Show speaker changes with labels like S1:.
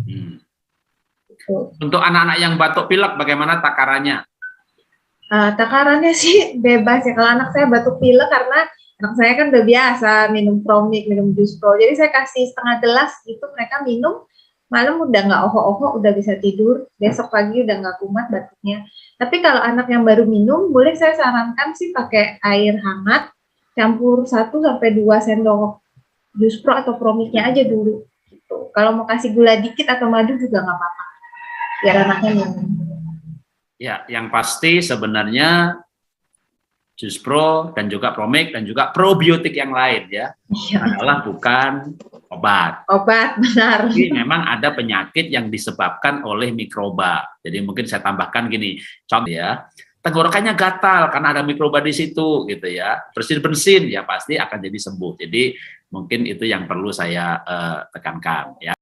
S1: Hmm.
S2: Gitu.
S1: Untuk anak-anak yang batuk pilek, bagaimana takarannya?
S2: Takarannya sih bebas ya. Kalau anak saya batuk pilek karena anak saya kan udah biasa minum Promik, minum jus pro. Jadi saya kasih setengah gelas gitu, mereka minum, malam udah nggak oho-oho, udah bisa tidur. Besok pagi udah nggak kumat batuknya. Tapi kalau anak yang baru minum, boleh saya sarankan sih pakai air hangat, campur 1 sampai 2 sendok jus pro atau Promiknya aja dulu. Gitu. Kalau mau kasih gula dikit atau madu juga nggak apa-apa, biar anaknya minum.
S1: Ya, yang pasti sebenarnya jus pro dan juga promik dan juga probiotik yang lain ya
S2: Iya,
S1: adalah bukan obat.
S2: obat, benar.
S1: Jadi memang ada penyakit yang disebabkan oleh mikroba. Jadi mungkin saya tambahkan gini, contoh ya, tenggorokannya gatal karena ada mikroba di situ gitu ya. Bersin-bersin ya pasti akan jadi sembuh. Jadi mungkin itu yang perlu saya tekankan ya.